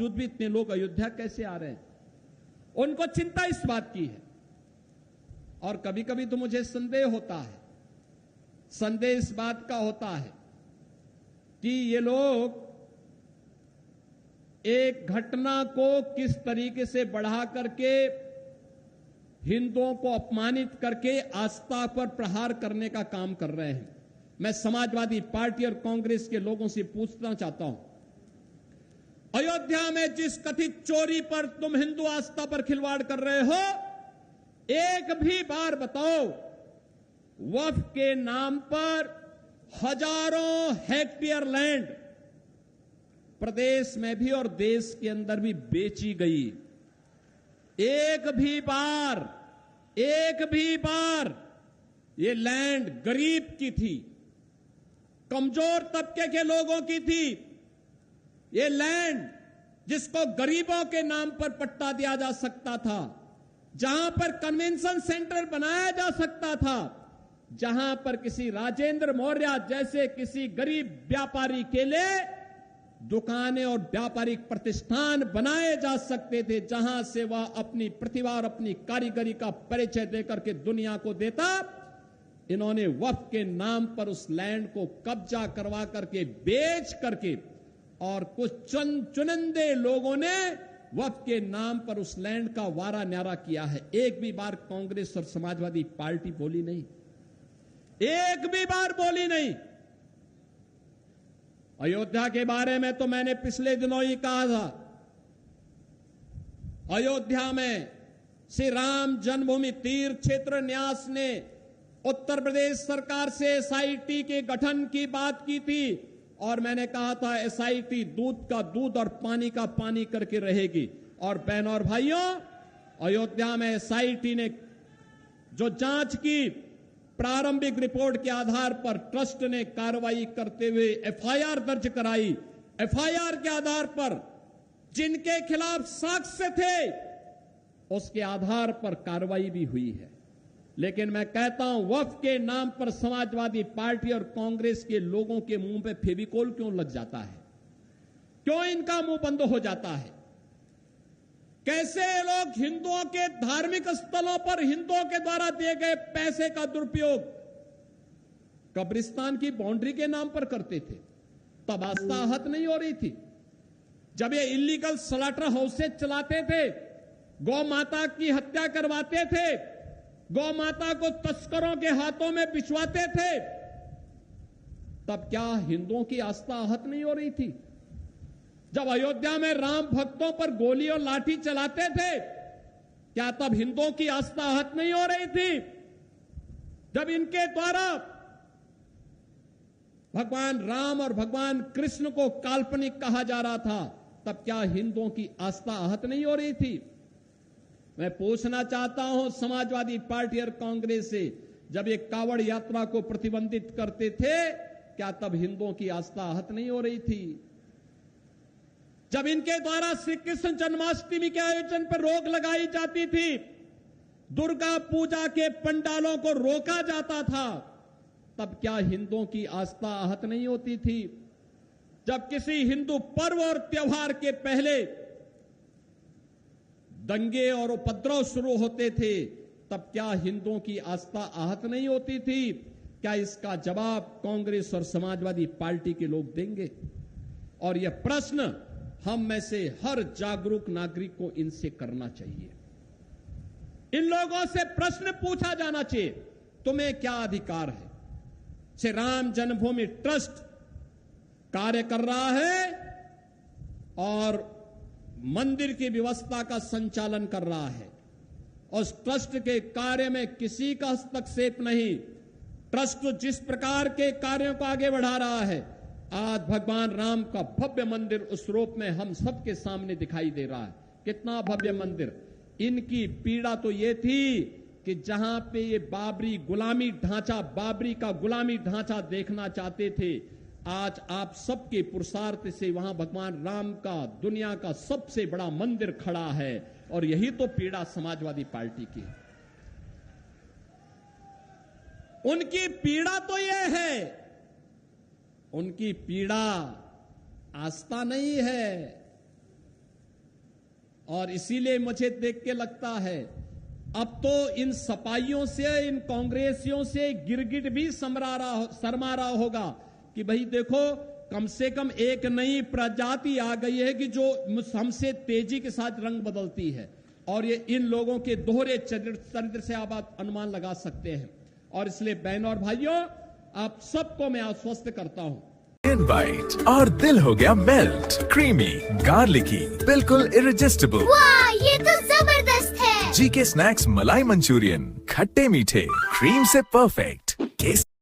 बावजूद भी इतने लोग अयोध्या कैसे आ रहे हैं? उनको चिंता इस बात की है। और कभी कभी तो मुझे संदेह होता है, संदेह इस बात का होता है कि ये लोग एक घटना को किस तरीके से बढ़ा करके हिंदुओं को अपमानित करके आस्था पर प्रहार करने का काम कर रहे हैं। मैं समाजवादी पार्टी और कांग्रेस के लोगों से पूछना चाहता हूं, अयोध्या में जिस कथित चोरी पर तुम हिंदू आस्था पर खिलवाड़ कर रहे हो, एक भी बार बताओ वक्फ के नाम पर हजारों हेक्टेयर लैंड प्रदेश में भी और देश के अंदर भी बेची गई। एक भी बार ये लैंड गरीब की थी, कमजोर तबके के लोगों की थी। ये लैंड जिसको गरीबों के नाम पर पट्टा दिया जा सकता था, जहां पर कन्वेंशन सेंटर बनाया जा सकता था, जहां पर किसी राजेंद्र मौर्य जैसे किसी गरीब व्यापारी के लिए दुकानें और व्यापारिक प्रतिष्ठान बनाए जा सकते थे, जहां से वह अपनी प्रतिभा और अपनी कारीगरी का परिचय देकर के दुनिया को देता, इन्होंने वक्फ के नाम पर उस लैंड को कब्जा करवा करके बेच करके, और कुछ चुनिंदे लोगों ने वक्फ के नाम पर उस लैंड का वारा न्यारा किया है। एक भी बार कांग्रेस और समाजवादी पार्टी बोली नहीं, एक भी बार बोली नहीं। अयोध्या के बारे में तो मैंने पिछले दिनों ही कहा था, अयोध्या में श्री राम जन्मभूमि तीर्थ क्षेत्र न्यास ने उत्तर प्रदेश सरकार से एसआईटी के गठन की बात की थी, और मैंने कहा था एसआईटी दूध का दूध और पानी का पानी करके रहेगी। और बहनों और भाइयों, अयोध्या में एसआईटी ने जो जांच की, प्रारंभिक रिपोर्ट के आधार पर ट्रस्ट ने कार्रवाई करते हुए एफआईआर दर्ज कराई। एफआईआर के आधार पर जिनके खिलाफ साक्ष्य थे, उसके आधार पर कार्रवाई भी हुई है। लेकिन मैं कहता हूं, वक्फ के नाम पर समाजवादी पार्टी और कांग्रेस के लोगों के मुंह पे फेविकोल क्यों लग जाता है? क्यों इनका मुंह बंद हो जाता है? कैसे लोग हिंदुओं के धार्मिक स्थलों पर हिंदुओं के द्वारा दिए गए पैसे का दुरुपयोग कब्रिस्तान की बाउंड्री के नाम पर करते थे? तब आस्था आहत नहीं हो रही थी। जब ये इलीगल स्लॉटर हाउसेज चलाते थे, गौ माता की हत्या करवाते थे, गौ माता को तस्करों के हाथों में बिछवाते थे, तब क्या हिंदुओं की आस्था आहत नहीं हो रही थी? जब अयोध्या में राम भक्तों पर गोली और लाठी चलाते थे, क्या तब हिंदुओं की आस्था आहत नहीं हो रही थी? जब इनके द्वारा भगवान राम और भगवान कृष्ण को काल्पनिक कहा जा रहा था, तब क्या हिंदुओं की आस्था आहत नहीं हो रही थी? मैं पूछना चाहता हूं समाजवादी पार्टी और कांग्रेस से, जब ये कावड़ यात्रा को प्रतिबंधित करते थे, क्या तब हिंदुओं की आस्था आहत नहीं हो रही थी? जब इनके द्वारा श्री कृष्ण जन्माष्टमी के आयोजन पर रोक लगाई जाती थी, दुर्गा पूजा के पंडालों को रोका जाता था, तब क्या हिंदुओं की आस्था आहत नहीं होती थी? जब किसी हिंदू पर्व और त्योहार के पहले दंगे और उपद्रव शुरू होते थे, तब क्या हिंदुओं की आस्था आहत नहीं होती थी? क्या इसका जवाब कांग्रेस और समाजवादी पार्टी के लोग देंगे? और यह प्रश्न हम में से हर जागरूक नागरिक को इनसे करना चाहिए। इन लोगों से प्रश्न पूछा जाना चाहिए, तुम्हें क्या अधिकार है? श्री राम जन्मभूमि ट्रस्ट कार्य कर रहा है और मंदिर की व्यवस्था का संचालन कर रहा है। उस ट्रस्ट के कार्य में किसी का हस्तक्षेप नहीं। ट्रस्ट जिस प्रकार के कार्यों को आगे बढ़ा रहा है, आज भगवान राम का भव्य मंदिर उस रूप में हम सबके सामने दिखाई दे रहा है। कितना भव्य मंदिर! इनकी पीड़ा तो ये थी कि जहां पे ये बाबरी का गुलामी ढांचा देखना चाहते थे, आज आप सबके पुरुषार्थ से वहां भगवान राम का दुनिया का सबसे बड़ा मंदिर खड़ा है। और यही तो पीड़ा समाजवादी पार्टी की। उनकी पीड़ा तो यह है, उनकी पीड़ा आस्था नहीं है, और इसीलिए मुझे देख के लगता है अब तो इन सपाइयों से, इन कांग्रेसियों से गिरगिट भी शर्मा रहा होगा कि भाई देखो, कम से कम एक नई प्रजाति आ गई है कि जो हमसे तेजी के साथ रंग बदलती है। और ये इन लोगों के दोहरे चरित्र से आप अनुमान लगा सकते हैं। और इसलिए बहनों और भाइयों, आप सबको मैं आश्वस्त करता हूं, बाइट और दिल हो गया मेल्ट, क्रीमी, गार्लिकी, बिल्कुल इरिजिस्टिबल। वाह, ये तो जबरदस्त है। जीके स्नैक्स मलाई मंचूरियन, खट्टे मीठे, क्रीम से परफेक्ट।